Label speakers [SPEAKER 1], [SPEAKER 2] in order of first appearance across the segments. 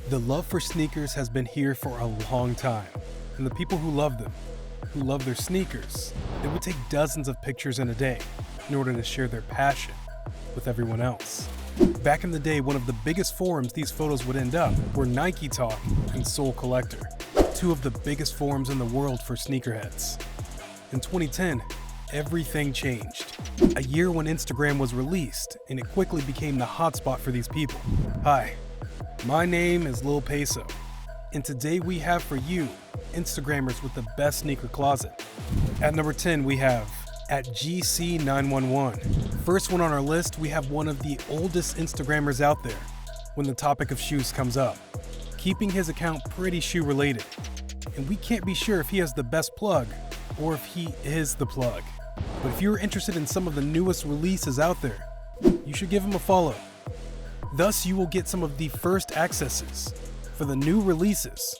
[SPEAKER 1] The love for sneakers has been here for a long time, and the people who love them, who love their sneakers, they would take dozens of pictures in a day in order to share their passion with everyone else. Back in the day, one of the biggest forums these photos would end up were Nike Talk and Soul Collector, two of the biggest forums in the world for sneakerheads. In 2010, everything changed. A year when Instagram was released, and it quickly became the hotspot for these people. Hi, my name is Lil Peso, and today we have for you Instagrammers with the best sneaker closet. At number 10, we have @GC911. First one on our list, we have one of the oldest Instagrammers out there when the topic of shoes comes up, keeping his account pretty shoe related. And we can't be sure if he has the best plug or if he is the plug. But if you're interested in some of the newest releases out there, you should give him a follow. Thus, you will get some of the first accesses for the new releases,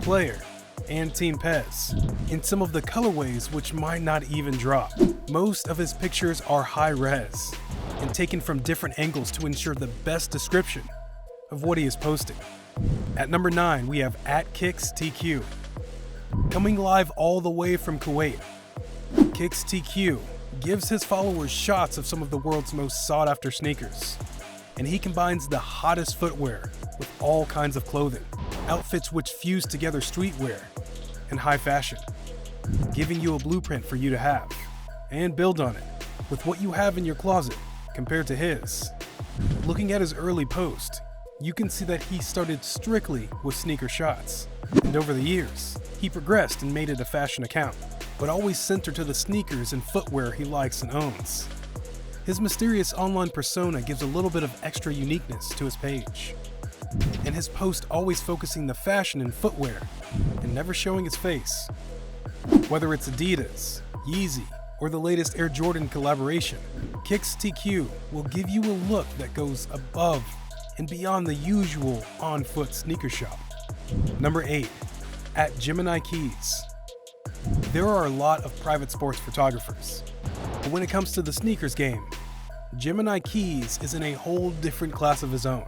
[SPEAKER 1] player, and Team Pez, in some of the colorways which might not even drop. Most of his pictures are high res and taken from different angles to ensure the best description of what he is posting. At number 9, we have AtkixTQ. Coming live all the way from Kuwait, AtkixTQ gives his followers shots of some of the world's most sought after sneakers. And he combines the hottest footwear with all kinds of clothing, outfits which fuse together streetwear and high fashion, giving you a blueprint for you to have and build on it with what you have in your closet compared to his. Looking at his early post, you can see that he started strictly with sneaker shots, and over the years, he progressed and made it a fashion account, but always centered to the sneakers and footwear he likes and owns. His mysterious online persona gives a little bit of extra uniqueness to his page, and his post always focusing the fashion and footwear and never showing his face. Whether it's Adidas, Yeezy, or the latest Air Jordan collaboration, AtkixTQ will give you a look that goes above and beyond the usual on-foot sneaker shop. Number 8, @Gemini Keys. There are a lot of private sports photographers, but when it comes to the sneakers game, Gemini Keys is in a whole different class of his own.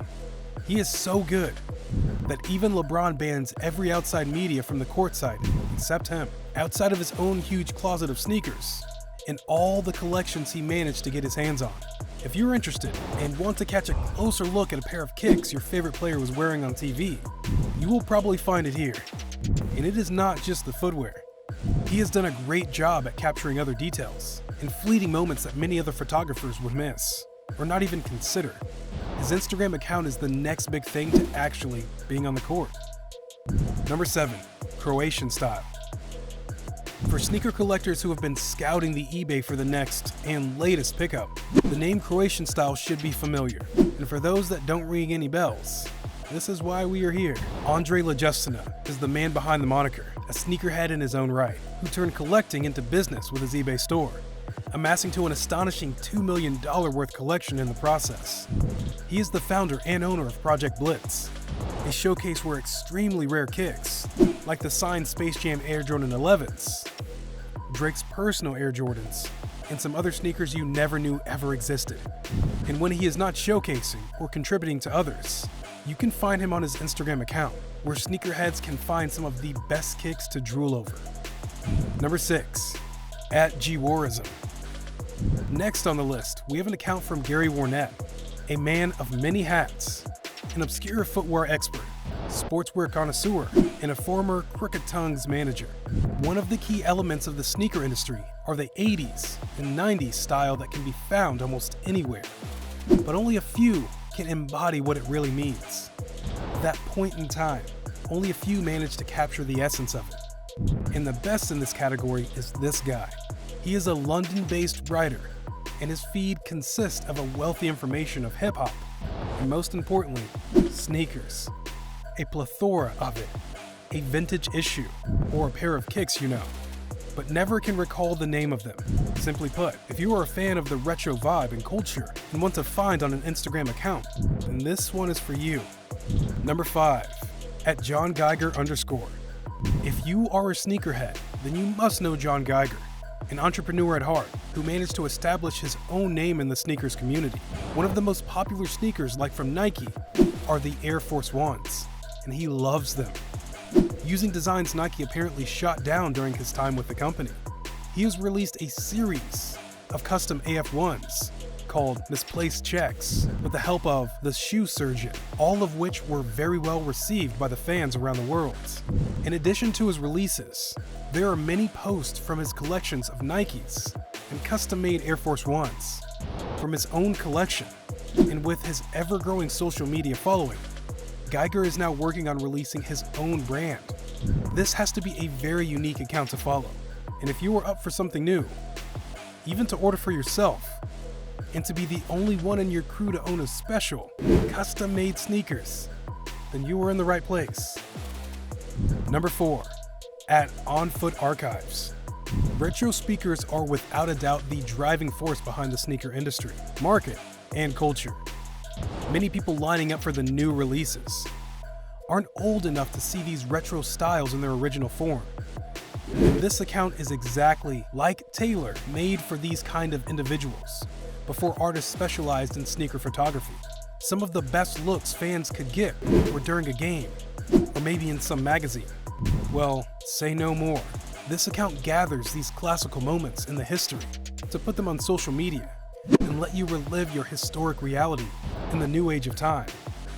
[SPEAKER 1] He is so good that even LeBron bans every outside media from the courtside except him, outside of his own huge closet of sneakers and all the collections he managed to get his hands on. If you're interested and want to catch a closer look at a pair of kicks your favorite player was wearing on TV, you will probably find it here. And it is not just the footwear. He has done a great job at capturing other details and fleeting moments that many other photographers would miss or not even consider. His Instagram account is the next big thing to actually being on the court. Number 7, Croatian Style. For sneaker collectors who have been scouting the eBay for the next and latest pickup, the name Croatian Style should be familiar. And for those that don't ring any bells, this is why we are here. Andre Lajestina is the man behind the moniker, a sneakerhead in his own right, who turned collecting into business with his eBay store, amassing to an astonishing $2 million worth collection in the process. He is the founder and owner of Project Blitz, a showcase where extremely rare kicks, like the signed Space Jam Air Jordan 11s, Drake's personal Air Jordans, and some other sneakers you never knew ever existed. And when he is not showcasing or contributing to others, you can find him on his Instagram account, where sneakerheads can find some of the best kicks to drool over. Number 6, @GWarism. Next on the list, we have an account from Gary Warnett, a man of many hats, an obscure footwear expert, sportswear connoisseur, and a former Crooked Tongues manager. One of the key elements of the sneaker industry are the 80s and 90s style that can be found almost anywhere, but only a few can embody what it really means. At that point in time, only a few manage to capture the essence of it. And the best in this category is this guy. He is a London-based writer, and his feed consists of a wealthy information of hip-hop, and most importantly, sneakers. A plethora of it, a vintage issue, or a pair of kicks you know, but never can recall the name of them. Simply put, if you are a fan of the retro vibe and culture and want to find on an Instagram account, then this one is for you. Number 5, @John Geiger_. If you are a sneakerhead, then you must know John Geiger, an entrepreneur at heart who managed to establish his own name in the sneakers community. One of the most popular sneakers, like from Nike, are the Air Force Ones, and he loves them. Using designs Nike apparently shot down during his time with the company, he has released a series of custom AF1s called Misplaced Checks with the help of the shoe surgeon, all of which were very well received by the fans around the world. In addition to his releases, there are many posts from his collections of Nikes and custom-made Air Force Ones from his own collection. And with his ever-growing social media following, Geiger is now working on releasing his own brand. This has to be a very unique account to follow, and if you are up for something new, even to order for yourself, and to be the only one in your crew to own a special, custom-made sneakers, then you are in the right place. Number 4, at On Foot Archives. Retro speakers are without a doubt the driving force behind the sneaker industry, market, and culture. Many people lining up for the new releases aren't old enough to see these retro styles in their original form. And this account is exactly like Taylor, made for these kind of individuals, before artists specialized in sneaker photography. Some of the best looks fans could get were during a game, or maybe in some magazine. Well, say no more. This account gathers these classical moments in the history to put them on social media and let you relive your historic reality in the new age of time.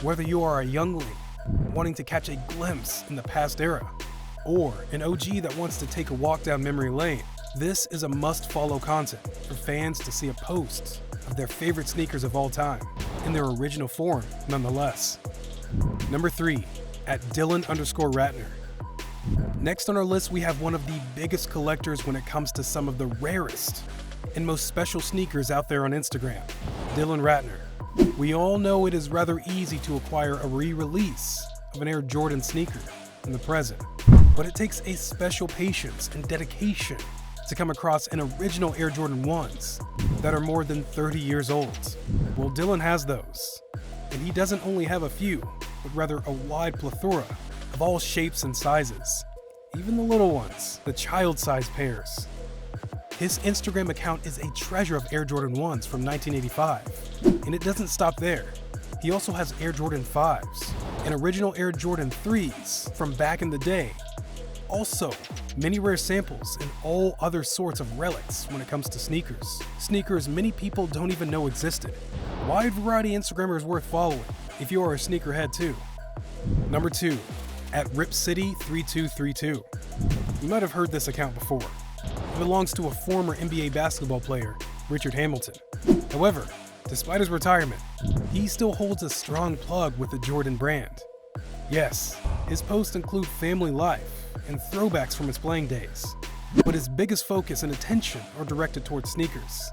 [SPEAKER 1] Whether you are a youngling wanting to catch a glimpse in the past era, or an OG that wants to take a walk down memory lane, this is a must-follow content for fans to see a post of their favorite sneakers of all time in their original form nonetheless. Number 3, at Dylan_Ratner. Next on our list, we have one of the biggest collectors when it comes to some of the rarest and most special sneakers out there on Instagram, Dylan Ratner. We all know it is rather easy to acquire a re-release of an Air Jordan sneaker in the present, but it takes a special patience and dedication to come across an original Air Jordan 1s that are more than 30 years old. Well, Dylan has those, and he doesn't only have a few, but rather a wide plethora of all shapes and sizes, even the little ones, the child-sized pairs. His Instagram account is a treasure of Air Jordan 1s from 1985, and it doesn't stop there. He also has Air Jordan 5s and original Air Jordan 3s from back in the day. Also, many rare samples and all other sorts of relics when it comes to sneakers. Sneakers many people don't even know existed. Wide variety Instagrammers worth following if you are a sneakerhead too. Number 2, at RipCity3232. You might have heard this account before. It belongs to a former NBA basketball player, Richard Hamilton. However, despite his retirement, he still holds a strong plug with the Jordan brand. Yes, his posts include family life and throwbacks from his playing days, but his biggest focus and attention are directed towards sneakers.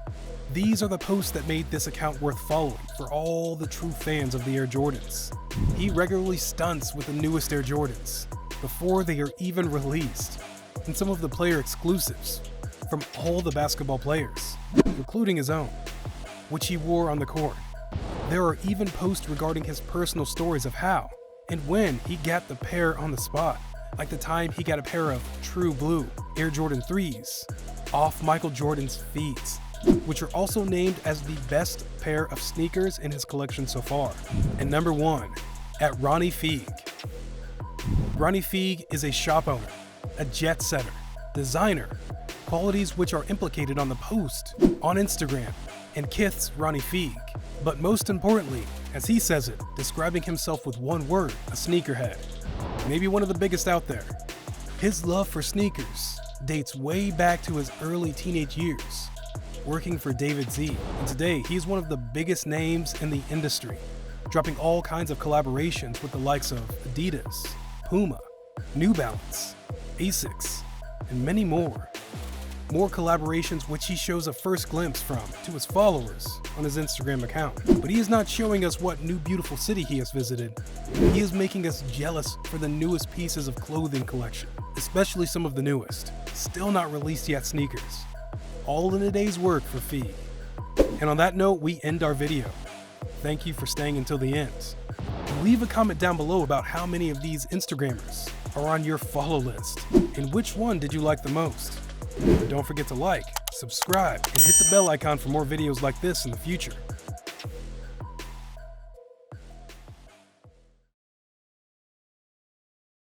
[SPEAKER 1] These are the posts that made this account worth following for all the true fans of the Air Jordans. He regularly stunts with the newest Air Jordans before they are even released, and some of the player exclusives from all the basketball players, including his own, which he wore on the court. There are even posts regarding his personal stories of how and when he got the pair on the spot, like the time he got a pair of true blue Air Jordan 3s off Michael Jordan's feet, which are also named as the best pair of sneakers in his collection so far. And number 1, at Ronnie Feig. Ronnie Feig is a shop owner, a jet setter, designer, qualities which are implicated on the post on Instagram and kiths Ronnie Feig. But most importantly, as he says it, describing himself with one word, a sneakerhead. Maybe one of the biggest out there. His love for sneakers dates way back to his early teenage years, working for David Z. And today, he's one of the biggest names in the industry, dropping all kinds of collaborations with the likes of Adidas, Puma, New Balance, Asics, and many more. More collaborations which he shows a first glimpse from to his followers on his Instagram account. But he is not showing us what new beautiful city he has visited. He is making us jealous for the newest pieces of clothing collection, especially some of the newest, still not released yet sneakers. All in a day's work for Feig. And on that note, we end our video. Thank you for staying until the end. Leave a comment down below about how many of these Instagrammers are on your follow list, and which one did you like the most? Don't forget to like, subscribe, and hit the bell icon for more videos like this in the future.